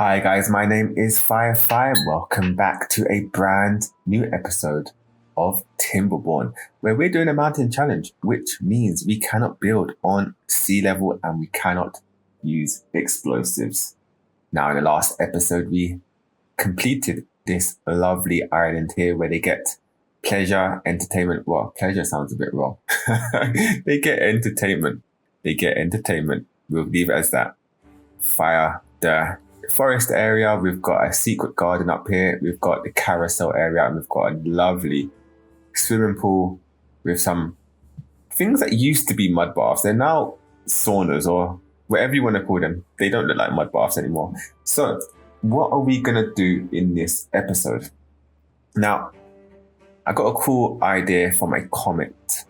Hi guys, my name is Firefly. Welcome back to a brand new episode of Timberborn, where we're doing a mountain challenge, which means we cannot build on sea level and we cannot use explosives. Now, in the last episode, we completed this lovely island here where they get pleasure, entertainment. Well, pleasure sounds a bit wrong. They get entertainment. We'll leave it as that. Fire the forest area. We've got a secret garden up here. We've got the carousel area, and we've got a lovely swimming pool with some things that used to be mud baths. They're now saunas or whatever you want to call them. They don't look like mud baths anymore. So what are we going to do in this episode? Now, I got a cool idea from a comment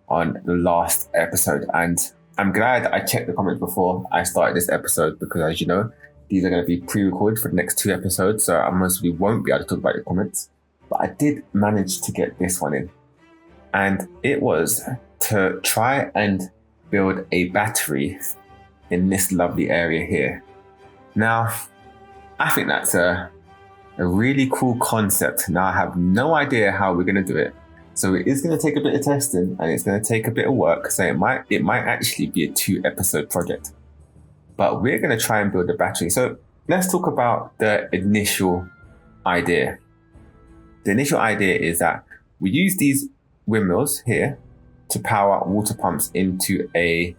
on the last episode, and I'm glad I checked the comments before I started this episode because, as you know, these are going to be pre-recorded for the next 2 episodes, so I mostly won't be able to talk about your comments. But I did manage to get this one in, and it was to try and build a battery in this lovely area here. Now, I think that's a really cool concept. Now, I have no idea how we're going to do it. So it is going to take a bit of testing and it's going to take a bit of work. So it might actually be a 2-episode project, but we're going to try and build a battery. So let's talk about the initial idea. The initial idea is that we use these windmills here to power water pumps into a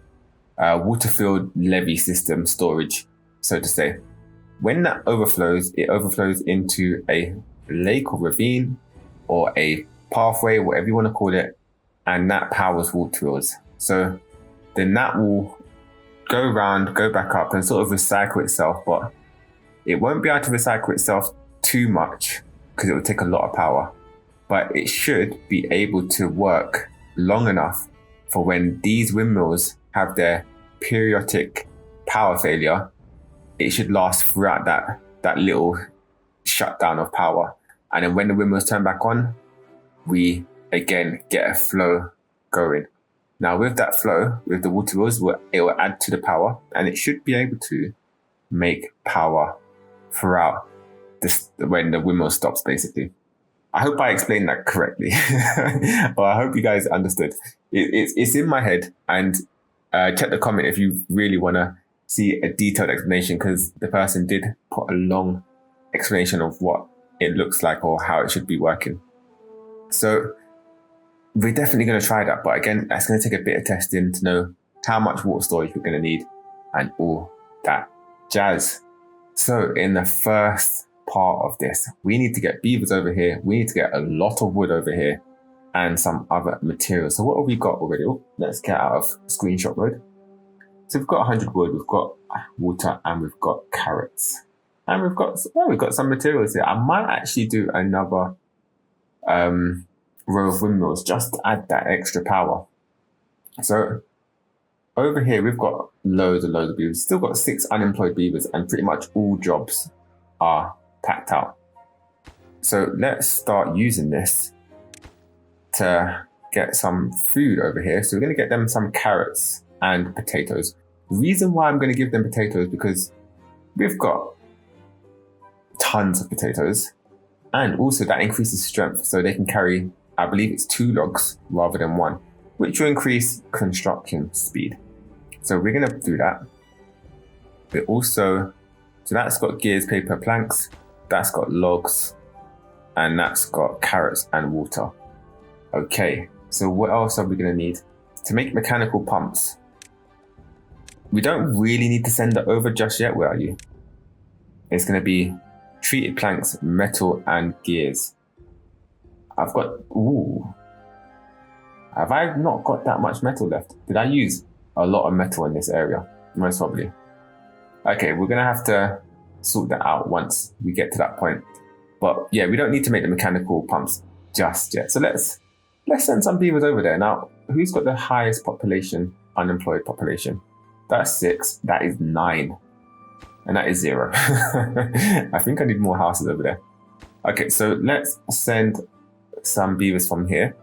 water-filled levee system storage, so to say. When that overflows, it overflows into a lake or ravine or a pathway, whatever you want to call it, and that powers water wheels. So then that will go around, go back up and sort of recycle itself, but it won't be able to recycle itself too much because it will take a lot of power. But it should be able to work long enough for when these windmills have their periodic power failure, it should last throughout that little shutdown of power. And then when the windmills turn back on, we again get a flow going. Now with that flow, with the water wheels, it will add to the power and it should be able to make power throughout this when the windmill stops, basically. I hope I explained that correctly. Well, I hope you guys understood. It's in my head, and check the comment if you really want to see a detailed explanation, because the person did put a long explanation of what it looks like or how it should be working. So we're definitely going to try that. But again, that's going to take a bit of testing to know how much water storage we're going to need and all that jazz. So in the first part of this, we need to get beavers over here. We need to get a lot of wood over here and some other materials. So what have we got already? Oh, let's get out of screenshot mode. So we've got 100 wood, we've got water, and we've got carrots. And we've got some materials here. I might actually do another row of windmills just to add that extra power. So over here we've got loads of beavers. Still got 6 unemployed beavers, and pretty much all jobs are packed out. So let's start using this to get some food over here. So we're going to get them some carrots and potatoes. The reason why I'm going to give them potatoes because we've got tons of potatoes, and also that increases strength, so they can carry, I believe it's 2 logs rather than 1, which will increase construction speed. So we're going to do that. But also, so that's got gears, paper, planks, that's got logs, and that's got carrots and water. Okay, so what else are we going to need? To make mechanical pumps, we don't really need to send it over just yet. Where are you? It's going to be treated planks, metal, and gears. I've got, have I not got that much metal left? Did I use a lot of metal in this area? Most probably. Okay, we're going to have to sort that out once we get to that point. But yeah, we don't need to make the mechanical pumps just yet. So let's send some beavers over there. Now, who's got the highest population, unemployed population? That's 6, that is 9, and that is 0. I think I need more houses over there. Okay, so let's send some beavers from here.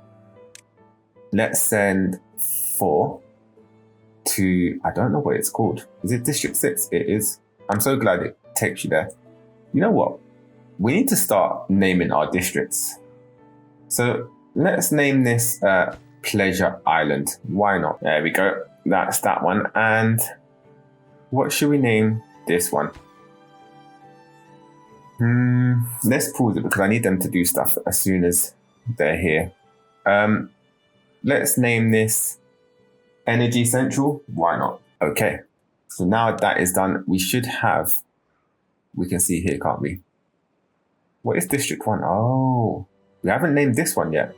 Let's send 4 to, I don't know what it's called. Is it District 6? It is. I'm so glad it takes you there. You know what? We need to start naming our districts. So let's name this Pleasure Island. Why not? There we go. That's that one. And what should we name this one? Let's pause it because I need them to do stuff as soon as they're here. Let's name this Energy Central. Why not? Okay. So now that is done, we can see here, can't we? What is District 1? Oh, we haven't named this one yet.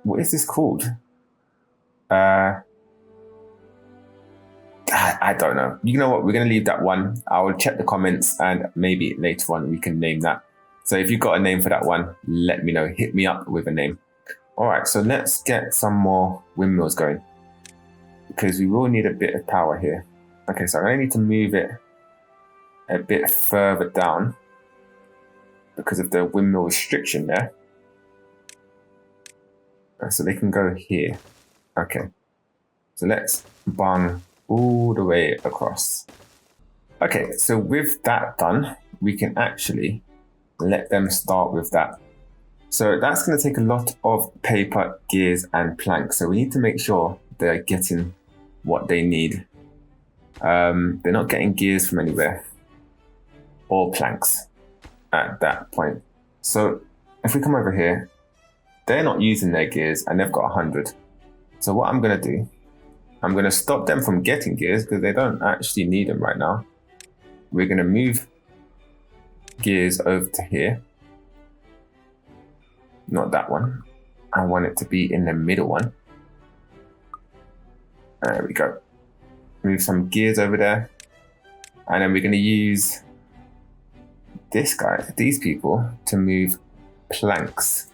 What is this called? I don't know. You know what? We're going to leave that one. I will check the comments and maybe later on we can name that. So if you've got a name for that one, let me know. Hit me up with a name. All right, so let's get some more windmills going because we will need a bit of power here. Okay, so I'm going to need to move it a bit further down because of the windmill restriction there. So they can go here. Okay, so let's bung all the way across. Okay, so with that done, we can actually let them start with that. So that's going to take a lot of paper, gears and planks. So we need to make sure they're getting what they need. They're not getting gears from anywhere or planks at that point. So if we come over here, they're not using their gears and they've got 100. So what I'm going to do, I'm going to stop them from getting gears because they don't actually need them right now. We're going to move gears over to here. Not that one. I want it to be in the middle one. There we go. Move some gears over there. And then we're going to use these people to move planks.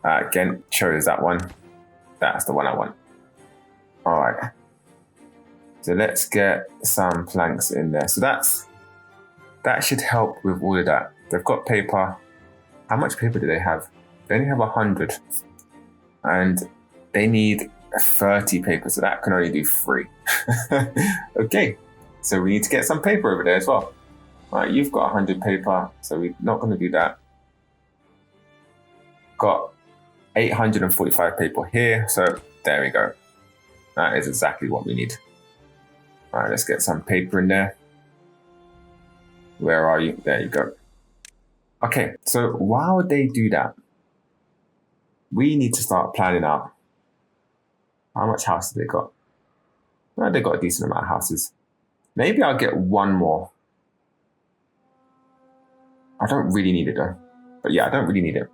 Again, chose that one. That's the one I want. All right. So let's get some planks in there. So that should help with all of that. They've got paper. How much paper do they have? They only have 100. And they need 30 paper. So that can only do 3. Okay. So we need to get some paper over there as well. All right, you've got 100 paper. So we're not going to do that. Got 845 paper here. So there we go. That is exactly what we need. All right, let's get some paper in there. Where are you? There you go. Okay, so while they do that, we need to start planning out how much houses they got. Well, they got a decent amount of houses. Maybe I'll get one more. I don't really need it though. But yeah, I don't really need it.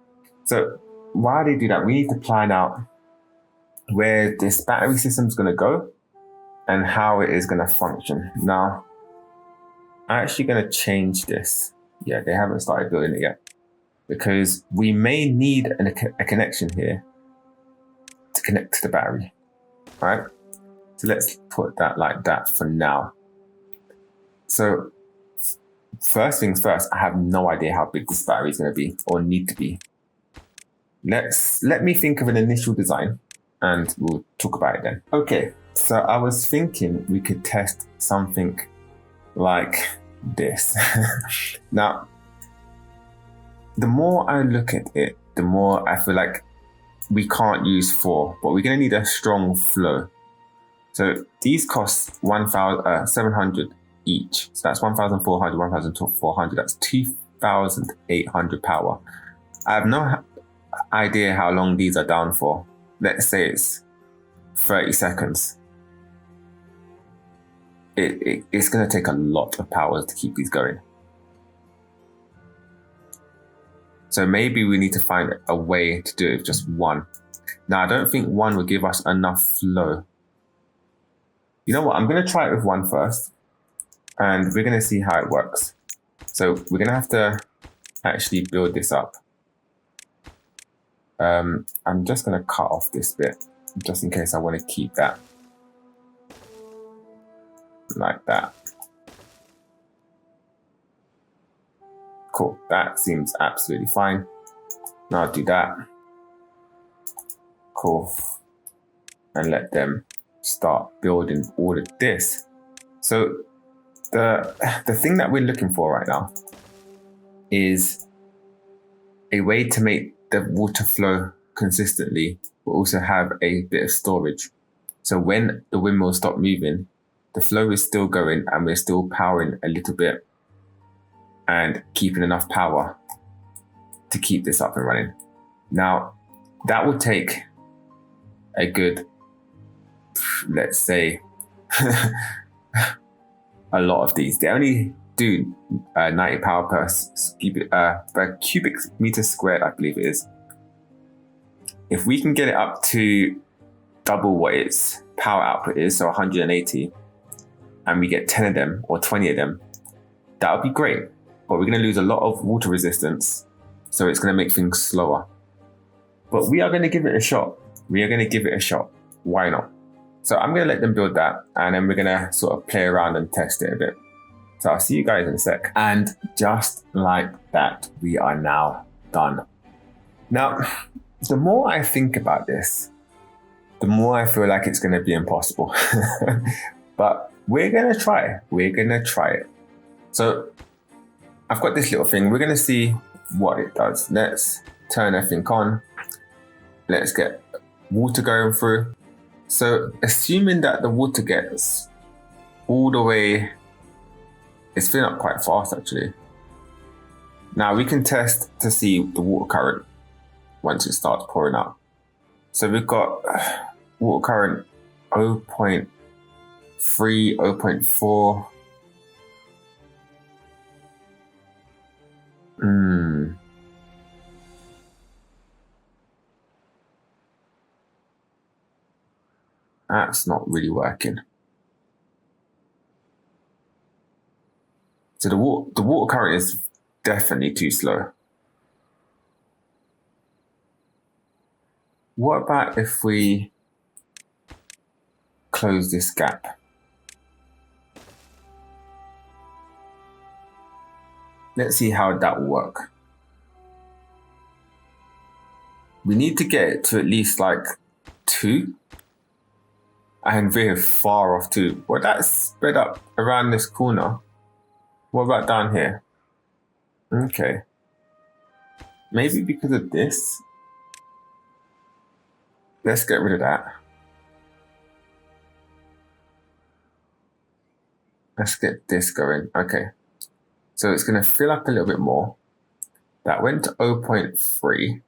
So while they do that, we need to plan out where this battery system is going to go and how it is going to function. Now, I'm actually going to change this. Yeah, they haven't started building it yet because we may need a connection here to connect to the battery. All right, so let's put that like that for now. So first things first, I have no idea how big this battery is going to be or need to be. Let me think of an initial design and we'll talk about it then. Okay, so I was thinking we could test something like this. Now, the more I look at it, the more I feel like we can't use 4, but we're going to need a strong flow. So these cost 1,700 each. So that's 1,400, 1,400. That's 2,800 power. I have no idea how long these are down for. Let's say it's 30 seconds. It's going to take a lot of power to keep these going. So maybe we need to find a way to do it with just one. Now, I don't think one will give us enough flow. You know what? I'm going to try it with one first. And we're going to see how it works. So we're going to have to actually build this up. I'm just going to cut off this bit just in case I want to keep that like that. Cool, that seems absolutely fine. Now I'll do that. Cool. And let them start building all of this. So the thing that we're looking for right now is a way to make the water flow consistently, but also have a bit of storage. So when the windmills stop moving, the flow is still going and we're still powering a little bit and keeping enough power to keep this up and running. Now, that will take a good, let's say, a lot of these. They only do 90 power per cubic meter squared, I believe it is. If we can get it up to double what its power output is, so 180, and we get 10 of them or 20 of them, that would be great. But we're going to lose a lot of water resistance, so it's going to make things slower. But we are going to give it a shot. Why not? So I'm going to let them build that, and then we're going to sort of play around and test it a bit. So I'll see you guys in a sec. And just like that, we are now done. Now, the more I think about this, the more I feel like it's going to be impossible. But we're going to try. It. So I've got this little thing. We're going to see what it does. Let's turn everything on. Let's get water going through. So assuming that the water gets all the way, it's filling up quite fast actually. Now we can test to see the water current once it starts pouring out. So we've got water current 0.3, 0.4. That's not really working. So the water current is definitely too slow. What about if we close this gap? Let's see how that will work. We need to get it to at least like 2. And we're far off 2. Well, that's spread up around this corner. What about down here? Okay. Maybe because of this. Let's get rid of that. Let's get this going. Okay. So it's going to fill up a little bit more. That went to 0.3.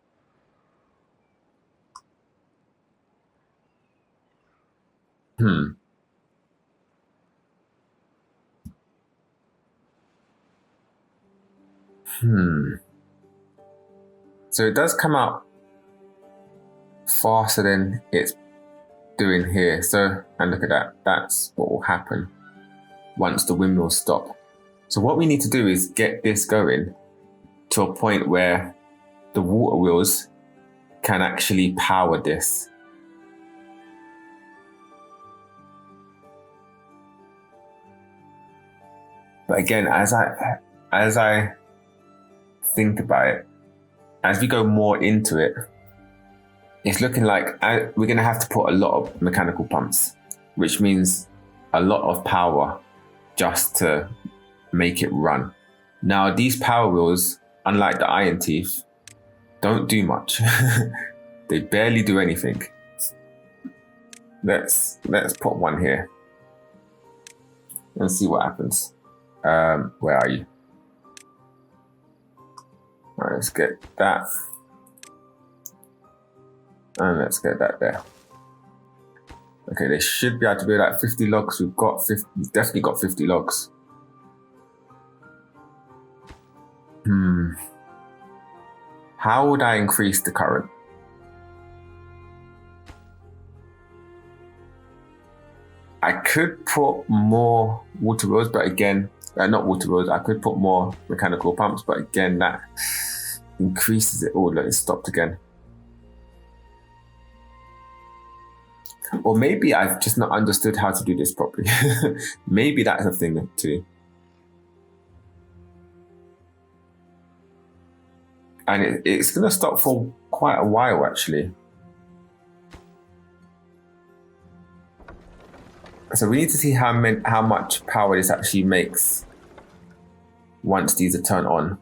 So it does come out faster than it's doing here. So, and look at that. That's what will happen once the windmills stop. So what we need to do is get this going to a point where the water wheels can actually power this. But again, as I think about it, as we go more into it, it's looking like we're going to have to put a lot of mechanical pumps, which means a lot of power just to make it run. Now, these power wheels, unlike the iron teeth, don't do much. They barely do anything. Let's put one here and see what happens. Where are you? All right, let's get that. And let's get that there. Okay, they should be able to do like 50 logs. We've definitely got 50 logs. How would I increase the current? I could put more water wheels, but again, not water wheels. I could put more mechanical pumps, but again, that increases it. Oh, look, it stopped again. Or maybe I've just not understood how to do this properly. Maybe that's a thing too. And it's going to stop for quite a while, actually. So we need to see how much power this actually makes once these are turned on.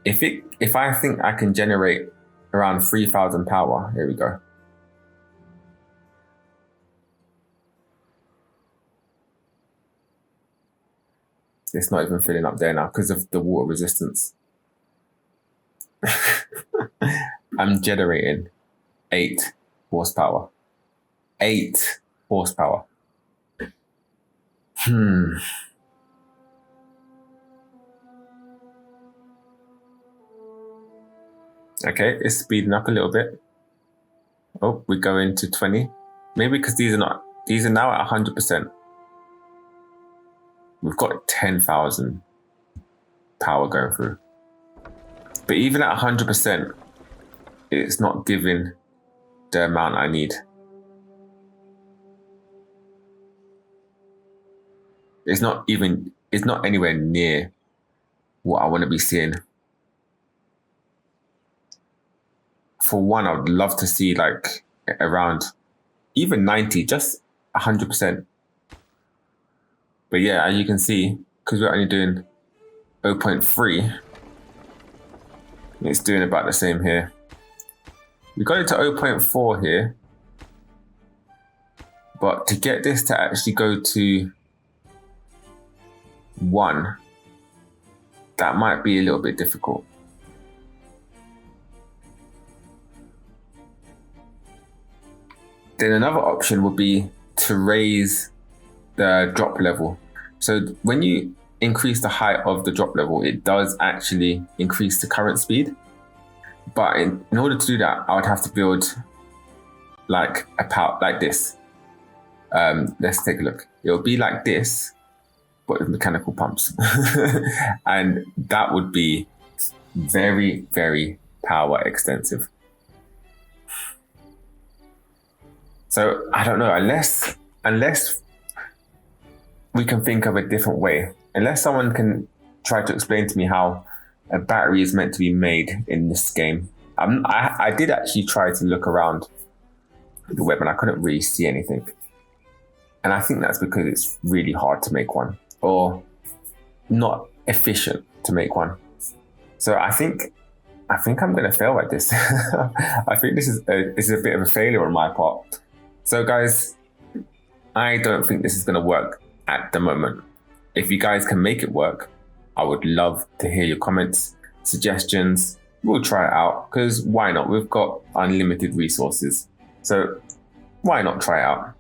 If I think I can generate around 3,000 power, here we go. It's not even filling up there now because of the water resistance. I'm generating 8 horsepower. 8 horsepower. Okay, it's speeding up a little bit. Oh, we're going to 20. Maybe because these are now at 100%. We've got 10,000 power going through. But even at 100%, it's not giving the amount I need. It's not anywhere near what I want to be seeing. For one, I would love to see like around even 90, just 100%. But yeah, as you can see, because we're only doing 0.3, it's doing about the same here. We got it to 0.4 here. But to get this to actually go to 1, that might be a little bit difficult. Then another option would be to raise the drop level. So when you increase the height of the drop level, it does actually increase the current speed. But in order to do that, I would have to build like a power like this. Let's take a look. It'll be like this, but with mechanical pumps. And that would be very, very power extensive. So I don't know, unless we can think of a different way, unless someone can try to explain to me how a battery is meant to be made in this game. I did actually try to look around the web and I couldn't really see anything. And I think that's because it's really hard to make one, or not efficient to make one. So I think I'm going to fail at this. I think this is a bit of a failure on my part. So guys, I don't think this is going to work at the moment. If you guys can make it work, I would love to hear your comments, suggestions. We'll try it out, because why not? We've got unlimited resources. So why not try it out?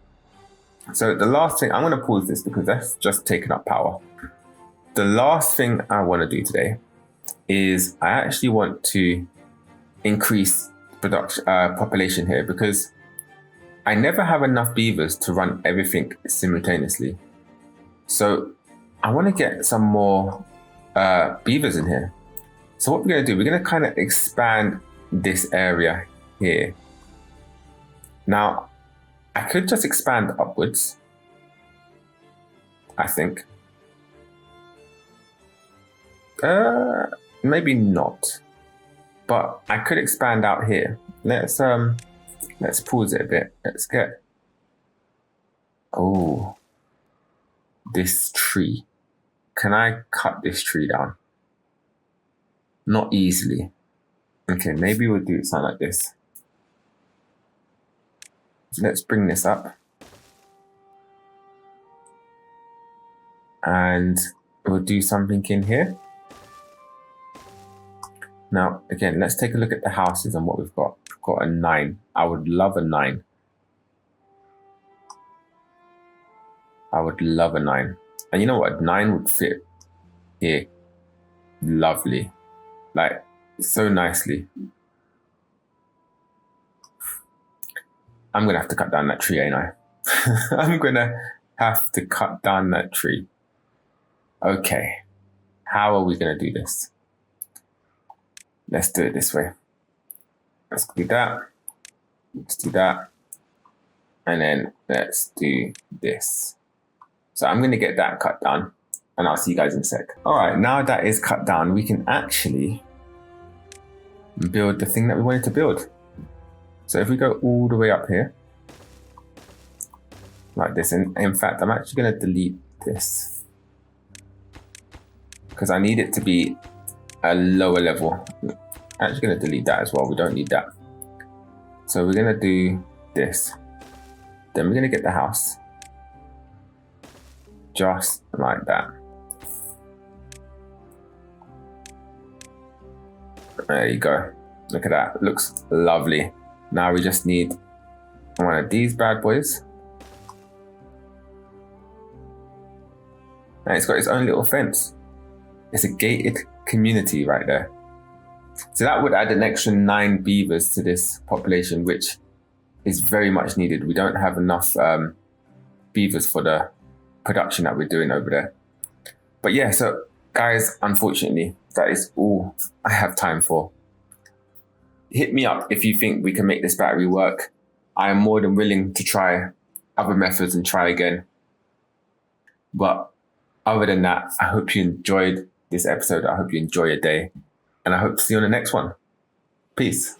So the last thing, I'm going to pause this because that's just taking up power. The last thing I want to do today is I actually want to increase production population here, because I never have enough beavers to run everything simultaneously. So I want to get some more beavers in here. So what we're going to do, we're going to kind of expand this area here. Now, I could just expand upwards, I think. Maybe not, but I could expand out here. Let's pause it a bit. Let's get, oh, this tree. Can I cut this tree down? Not easily. Okay, maybe we'll do something like this. So let's bring this up. And we'll do something in here. Now, again, let's take a look at the houses and what we've got. We've got a 9. I would love a 9. I would love a 9. And you know what? 9 would fit here. Lovely. Like, so nicely. I'm going to have to cut down that tree, ain't I? I'm going to have to cut down that tree. Okay. How are we going to do this? Let's do it this way. Let's do that. Let's do that. And then let's do this. So I'm going to get that cut down, and I'll see you guys in a sec. All right, now that is cut down, we can actually build the thing that we wanted to build. So if we go all the way up here, like this. And in fact, I'm actually going to delete this because I need it to be a lower level. I'm actually going to delete that as well. We don't need that. So we're going to do this. Then we're going to get the house just like that. There you go. Look at that. It looks lovely. Now we just need one of these bad boys. And it's got its own little fence. It's a gated community right there. So that would add an extra 9 beavers to this population, which is very much needed. We don't have enough beavers for the production that we're doing over there. But yeah, so guys, unfortunately, that is all I have time for. Hit me up if you think we can make this battery work. I am more than willing to try other methods and try again. But other than that, I hope you enjoyed this episode. I hope you enjoy your day. And I hope to see you on the next one. Peace.